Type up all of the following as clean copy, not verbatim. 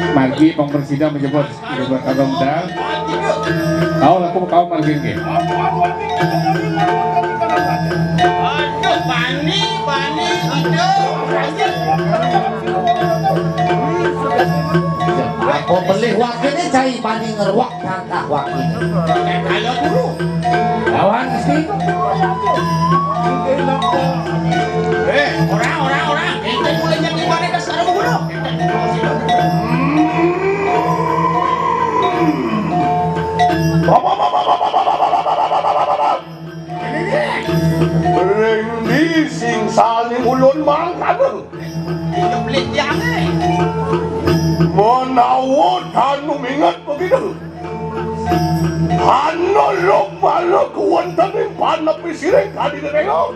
Margi pengpresiden menyebut Abang Dal. Kau margi ke? Aduh, bani itu. Aku beli wakil ini cai bani ngerwak tangkah wakil. Kalau dulu. Lawan sih. Orang. Kita mulai jadi mana dasar bunuh. Ini sing saling ulun mangkadeng. Itu pelit jangan. Menawut hanu mingat begitu. Hanu lupa kuantanin panapi sireng kadi dengar.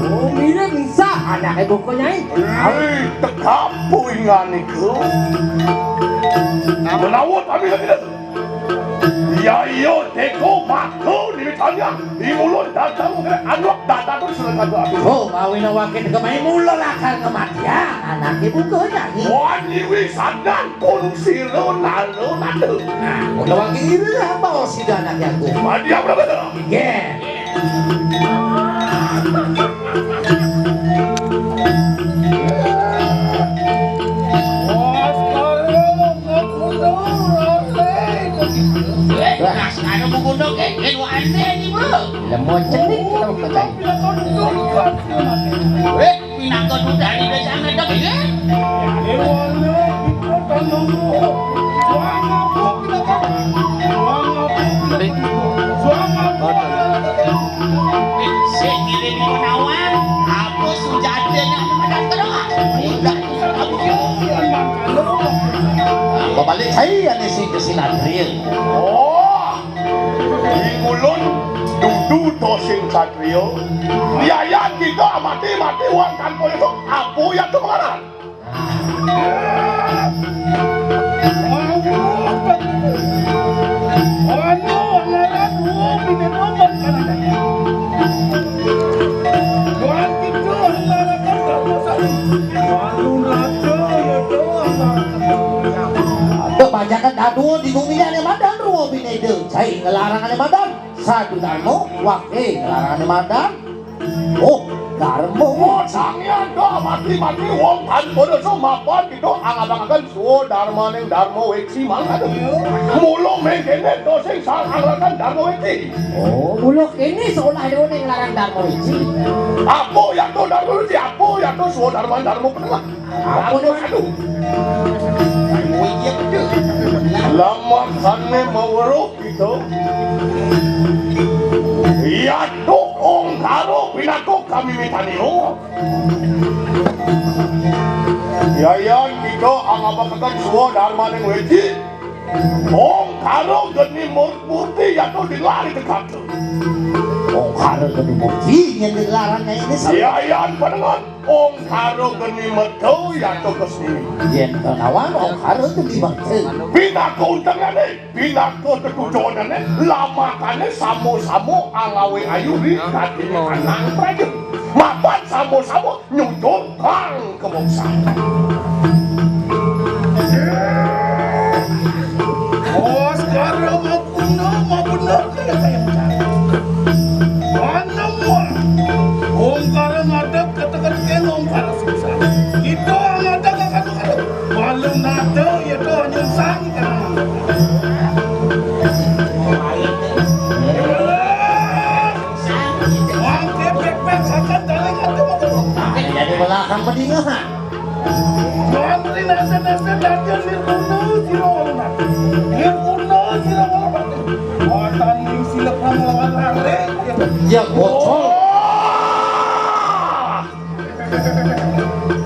Oh, mira bisa anak ibu ko nyai. Hei, tekapu ingan itu. Menawut kami begitu. Ya iyo teko mako ditanya di mulut datang anak datang terus selesai aku. Oh, kawin wakil kemai mulo lakar kematian anak ibu ko nyai. Wani wisadan pun siro lalu nadu. Nah, mulo wakil itu apa si anak yang ku? Dia berapa tu? Yeah. Nah, sekarang mengundang keken wanda ni bro. Lemon cenik kita mau kedai. Pinangkot muda ni dah jangan dah ya. Sekali ni menawan, apa sujada nak makan terus. Mudah aku Babalik saya ni si kesinatria. Oh, ingulun dudu tosing satrio. Biaya kita mati uang kantor itu apa yang tu mengarang? Kebanyakan dadu di bumi ni madan ruo binede. Cai ngelarang ane madan. Satu darmo wakil ngelarang ane madan. Oh, darmo. Oh, sangian doa mati uang kantor itu mapan kita angabang-angkan suo dharma neng dharma weksi mana tu? Mulu mengkene tosing sang anglakan dharma weksi. Oh, muluk ini seolah dia ni ngelarang darmo ini. Apa yang tu dharma weksi? Apa yang tu suo dharma penengah? Apa tu aduh? Lama kane mawaro itu. Ya tu ong karo pinako kami mitanio. Ya kita angabakakan suo dharma neng weji. Ong karo geni murti ya tu dilari dekat. Oh, karo geni murti yang dilarangnya ini sama. Ya pendengar. Ong karo geni metu ya tu kesini. Yen kenawan oh karo tu di bangsa. Pinako untangane, pinako ketujuanane, lamakane samo-samo alawe ayuri kati anang praja. Mapan samo-samo nyudur kang kebongsa. Oh, sekarang mau benar kaya saya mencari. Mana muat? Ong karo ngadep katakan kelong karo susah. Itu ada kakak-kakak. Malu nado ya tu nyusang kan. Wang akan pedingahan. Mantri nasa-nasa dadan nirkuno sirolonat. Nirkuno sirolonat. Watan ini silap lawan lare. Ya bocor.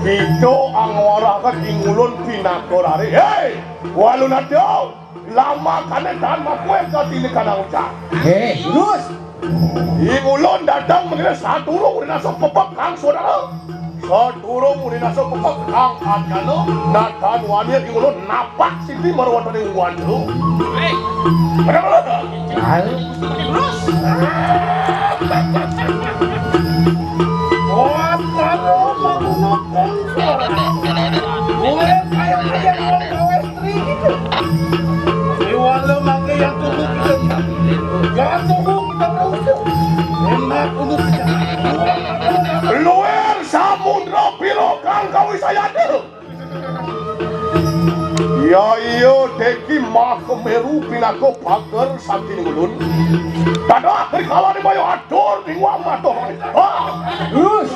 Itu ang warakan ingulun pinakorari. Hei, walun adyo. Lama kanetan makuha ka tinikan ang ucap. Terus. Ingulun dadang mengira saturong rin nasa papakang saudara. Saturong rin nasa papakang at ano, natan wanir ingulun napak sindi marwan pa rin wanyo. Hei, Mana? terus. Buat karo maguno konsol. Gue kaya orang kawestri gitu. Iwala mangke yang tunggu kita. Jangan tunggu kita berusuk. Enak untuk kita. Luer samudra piro kang kawisayade. Ya iyo deki makemeru pinako pager sakti ngulun. Dadah kalau di bayo atur di wamato. Terus.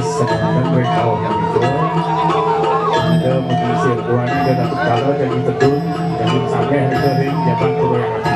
sedangkan mereka orang itu ada mengisir buah ini dan dapat kalau jadi tedung jadi sampai hari kering jalan turun yang lagi.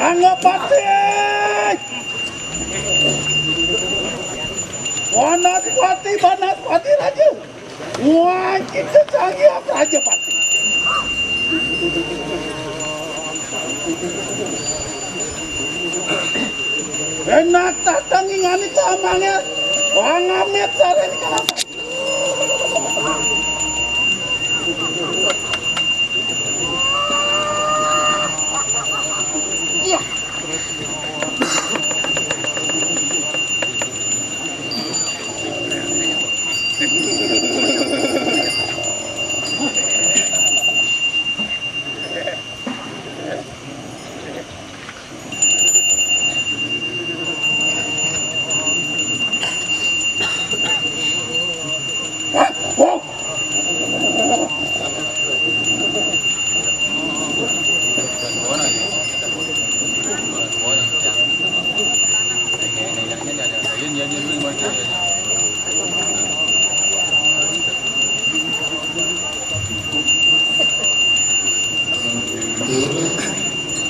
Ranopati! Banaspati Raja! Wah, kita canggih Raja Pati! Enak datang ingani keamannya, wang amit sare ni kenapa? Iya.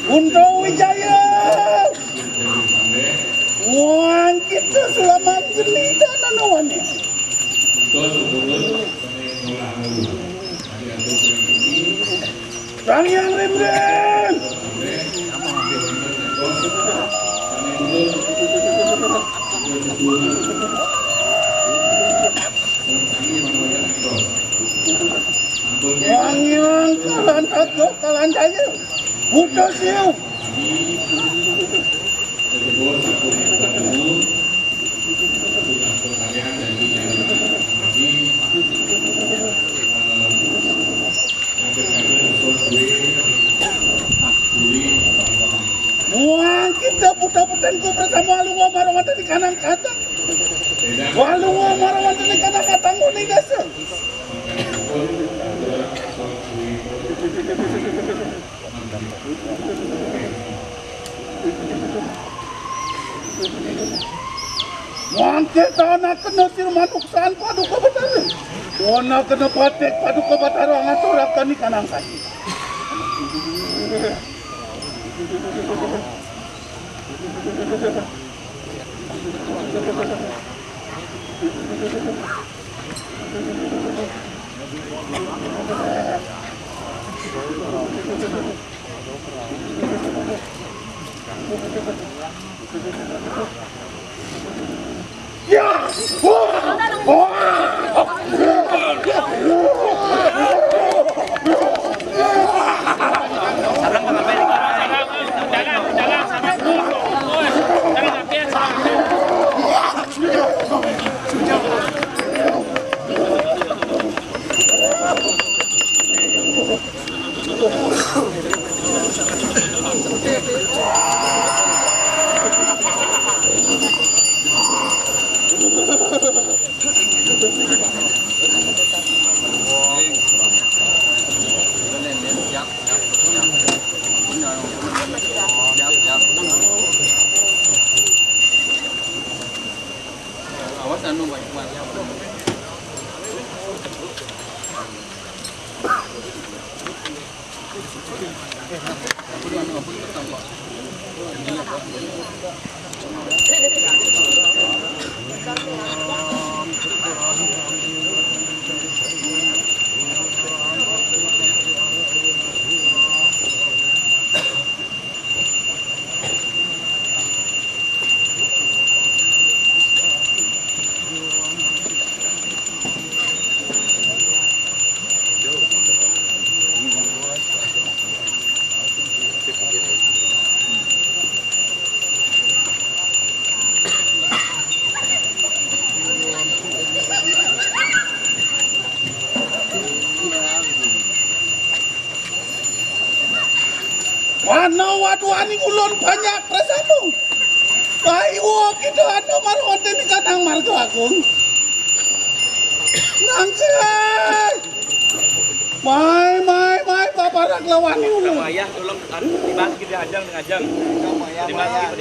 Untuk Wijaya, wang kita selama ini dan anuannya. Sang yang rem. Wang yang kalan aku kalan saya. Buka siu. Wah, kita putar-putarku bersama Walungo Marawata di kanan katang. Walungo Marawata di kanan katang ini dasar. Wangke tanah kena silmanuksaan paduka batara. Wana kena patek paduka batara ngaturakan di kanang kaki. Ya! Sarang Awas anu banyak. Waduh ani ulun banyak rasamu. Ayo kita anu marwante ni kanang marga agung. Nangke. Mai paparak lawani ulun. Ayah tolong dibahas kita ajang. Dibahas.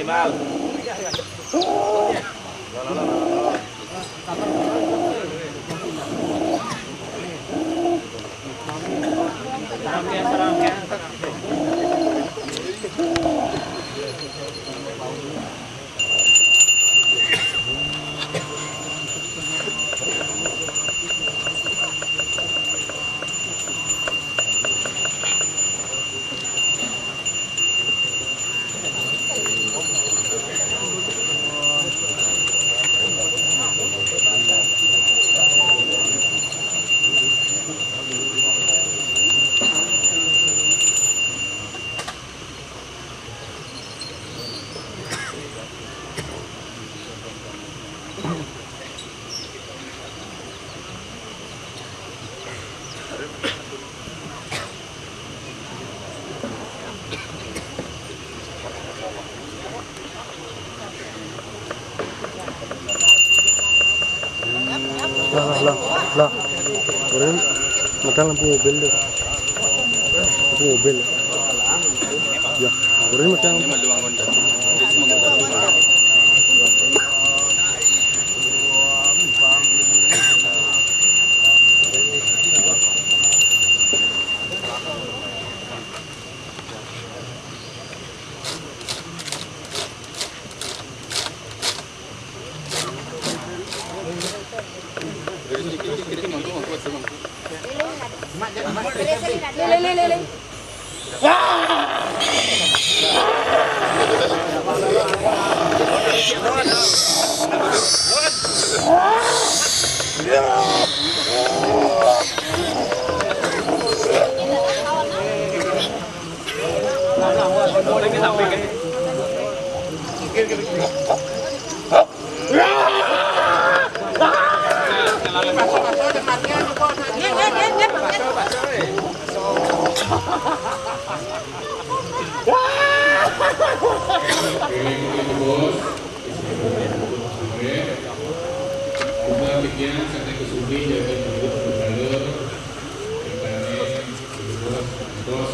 Lah. Orang makan lampu mobil deh. Lampu mobil. Ya, orang makan. Lele. Kuma bikin sampai ke sini jaga dulu berbalur ibaratnya bos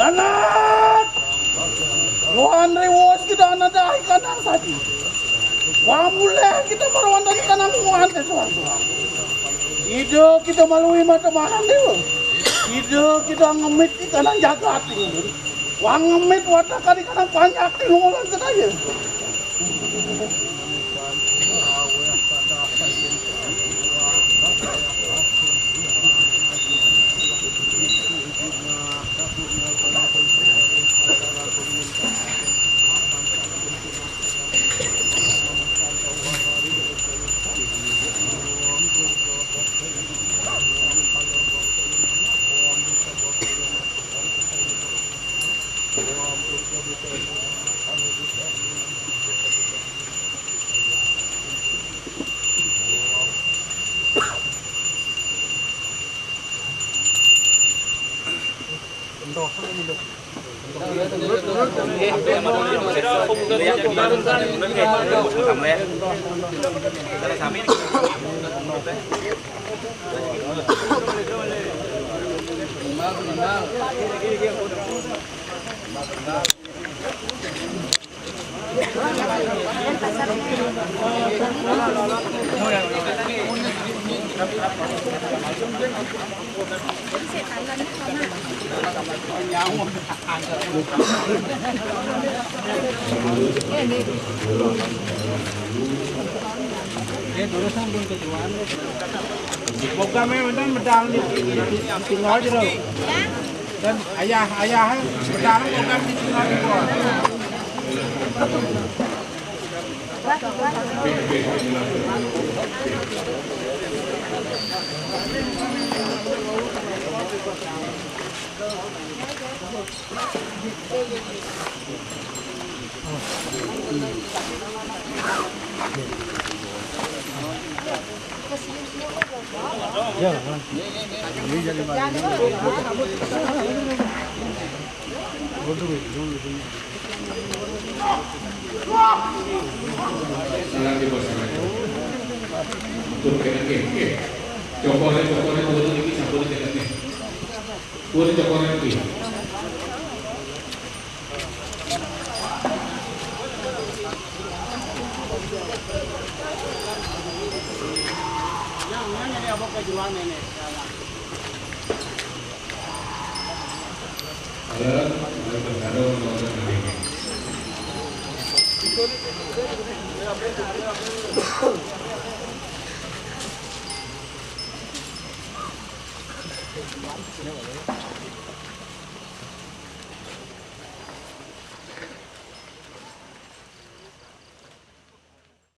Anak! Luan rewos kita anak dah kanang tadi. Wamuleh kita marwan tadi kanang muan sesuatu. Hidup kita malui mata-mata dewa. Hidup kita ngemit di kanang jagat ini. Wang ngemit watak di kanang banyak di ngulan sekaya. Bukan memang medal di tinggal aja loh. Dan ayah medal bukan di tinggal di luar. Salah di bos. Tuh ke. Cokore turun iki sampun tekane. Kuwi cokore iki. Halo,